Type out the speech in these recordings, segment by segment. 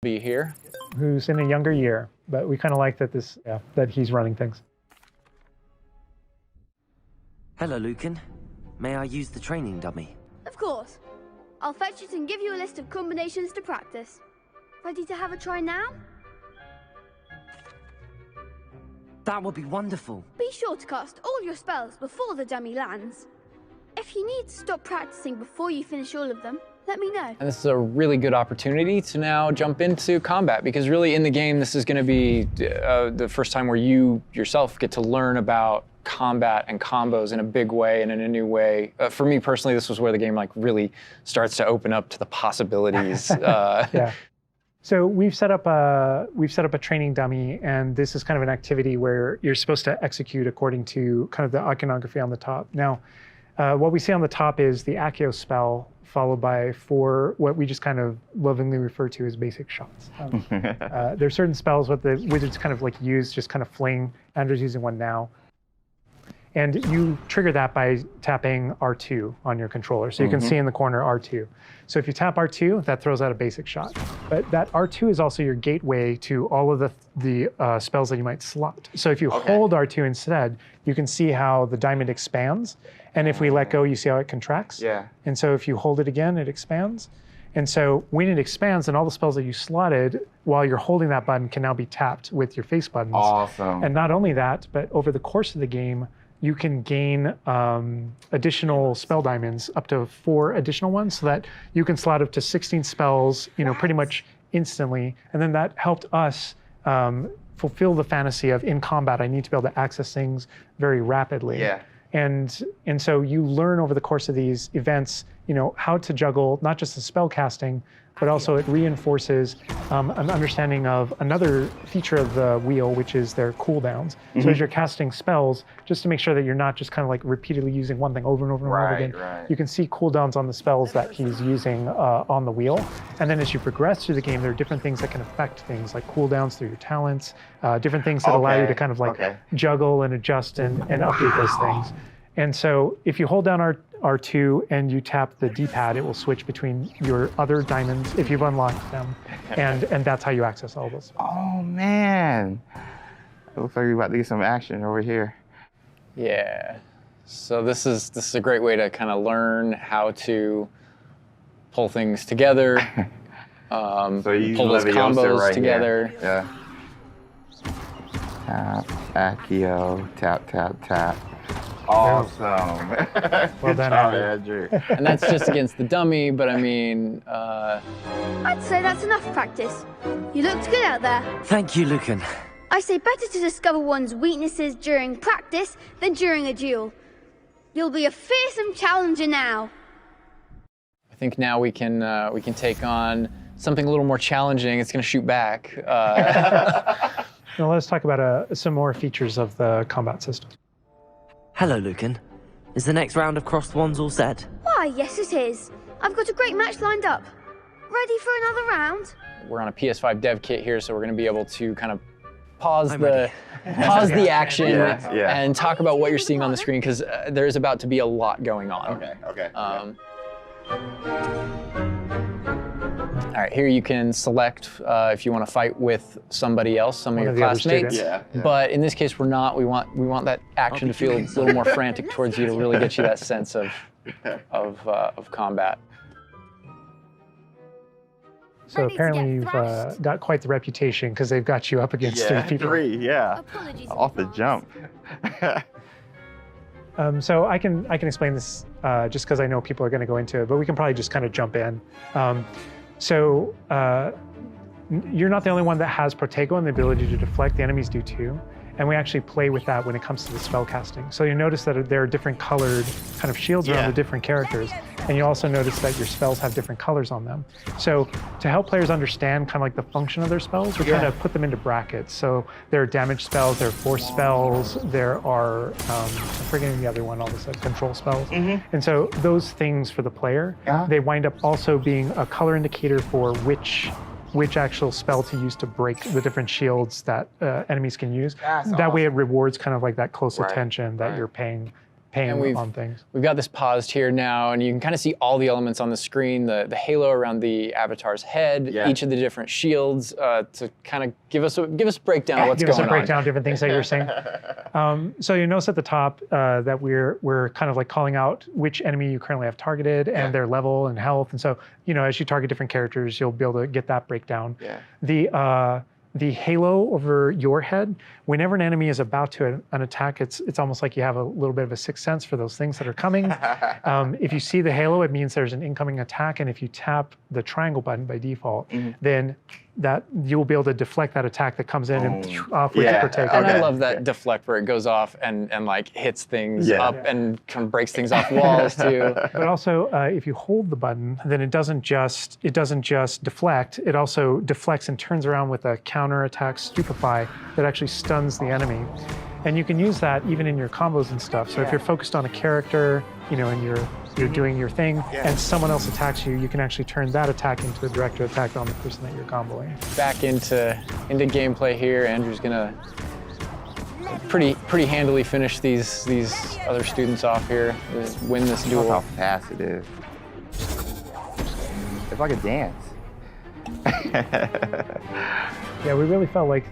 Be here. Who's in a younger year, but we kind of like that that he's running things. Hello, Lucan. May I use the training dummy? Of course. I'll fetch it and give you a list of combinations to practice. Ready to have a try now? That would be wonderful. Be sure to cast all your spells before the dummy lands. If you need to stop practicing before you finish all of them, let me know. And this is a really good opportunity to now jump into combat, because really in the game, this is going to be the first time where you yourself get to learn about combat and combos in a big way and in a new way. For me personally, this was where the game like really starts to open up to the possibilities. Yeah. So we've set up a training dummy, and this is kind of an activity where you're supposed to execute according to kind of the iconography on the top. Now, what we see on the top is the Accio spell, followed by 4 what we just kind of lovingly refer to as basic shots. There are certain spells what the wizards kind of like use, just kind of fling. Andrew's using one now. And you trigger that by tapping R2 on your controller. So you can see in the corner R2. So if you tap R2, that throws out a basic shot. But that R2 is also your gateway to all of the spells that you might slot. So if you hold R2 instead, you can see how the diamond expands. And if we let go, you see how it contracts. Yeah. And so if you hold it again, it expands. And so when it expands, then all the spells that you slotted while you're holding that button can now be tapped with your face buttons. Awesome. And not only that, but over the course of the game, you can gain additional spell diamonds, up to 4 additional ones, so that you can slot up to 16 spells, pretty much instantly. And then that helped us fulfill the fantasy of in combat, I need to be able to access things very rapidly. Yeah. And so you learn over the course of these events, how to juggle not just the spell casting, but also it reinforces an understanding of another feature of the wheel, which is their cooldowns. So as you're casting spells, just to make sure that you're not just kind of like repeatedly using one thing over and over and over again, you can see cooldowns on the spells that he's using on the wheel. And then as you progress through the game, there are different things that can affect things, like cooldowns through your talents, different things that allow you to kind of like juggle and adjust and update those things. And so if you hold down R2 and you tap the D-pad, it will switch between your other diamonds if you've unlocked them, and that's how you access all those. Oh man, it looks like we're about to get some action over here. Yeah. So this is a great way to kind of learn how to pull things together, So you pull those combos right together. Here. Yeah. Tap, Accio, tap, tap, tap. Awesome. Well done, Andrew. And that's just against the dummy, but I mean... I'd say that's enough practice. You looked good out there. Thank you, Lucan. I say better to discover one's weaknesses during practice than during a duel. You'll be a fearsome challenger now. I think now we can take on something a little more challenging. It's going to shoot back. Now let's talk about some more features of the combat system. Hello, Lucan. Is the next round of crossed wands all set? Why, yes it is. I've got a great match lined up. Ready for another round? We're on a PS5 dev kit here, so we're going to be able to kind of pause I'm the action Yeah. and talk about what you're seeing on the screen, because there's about to be a lot going on. Okay. All right, here you can select if you want to fight with somebody else, some of your of the other classmates. students. Yeah. But in this case, we're not. We want that action to feel a little more frantic towards you to really get you that sense of combat. So apparently you've got quite the reputation, because they've got you up against 3 people. 3, yeah. Apologies. Off the jump. So I can explain this just because I know people are going to go into it, but we can probably just kind of jump in. So you're not the only one that has Protego and the ability to deflect. The enemies do too. And we actually play with that when it comes to the spell casting. So you notice that there are different colored kind of shields around the different characters. And you also notice that your spells have different colors on them. So to help players understand kind of like the function of their spells, we're trying to put them into brackets. So there are damage spells, there are force spells, there are, I'm forgetting the other one, all this control spells. And so those things for the player, they wind up also being a color indicator for which actual spell to use to break the different shields that enemies can use. That way it rewards kind of like that close attention that you're paying paying on things. We've got this paused here now, and you can kind of see all the elements on the screen, the halo around the avatar's head, each of the different shields, to kind of give us a breakdown of what's Give us going a breakdown of different things that you're saying. So you notice at the top that we're kind of like calling out which enemy you currently have targeted and their level and health. And so, as you target different characters, you'll be able to get that breakdown. Yeah. The halo over your head, whenever an enemy is about to an attack, it's almost like you have a little bit of a sixth sense for those things that are coming. If you see the halo, it means there's an incoming attack, and if you tap the triangle button by default, then that you'll be able to deflect that attack that comes in and off with the protect. And I love that deflect where it goes off and like hits things up and kind of breaks things off walls too. But also, if you hold the button, then it doesn't just deflect. It also deflects and turns around with a counter attack stupefy that actually stuns the enemy. And you can use that even in your combos and stuff. So if you're focused on a character, and you're doing your thing, and someone else attacks you, you can actually turn that attack into a direct attack on the person that you're comboing. Back into gameplay here. Andrew's gonna pretty handily finish these other students off here. Win this duel. Look how fast it is. It's like a dance. Yeah, we really felt like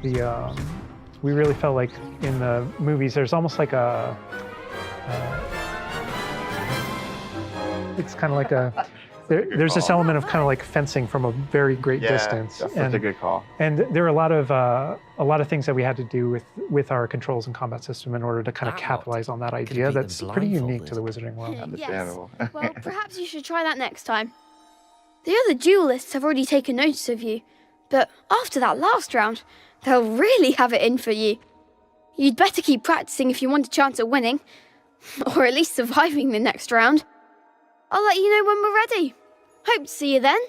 in the movies, there's almost like it's kind of like there's this element of kind of like fencing from a very great distance. That's such a good call. And there are a lot of things that we had to do with our controls and combat system in order to kind of capitalize on that idea that's pretty unique to the Wizarding world. Understandable. Yes. Well, perhaps you should try that next time. The other duelists have already taken notice of you, but after that last round, they'll really have it in for you. You'd better keep practicing if you want a chance at winning, or at least surviving the next round. I'll let you know when we're ready. Hope to see you then.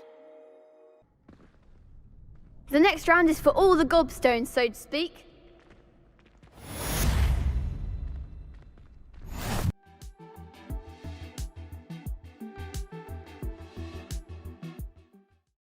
The next round is for all the gobstones, so to speak.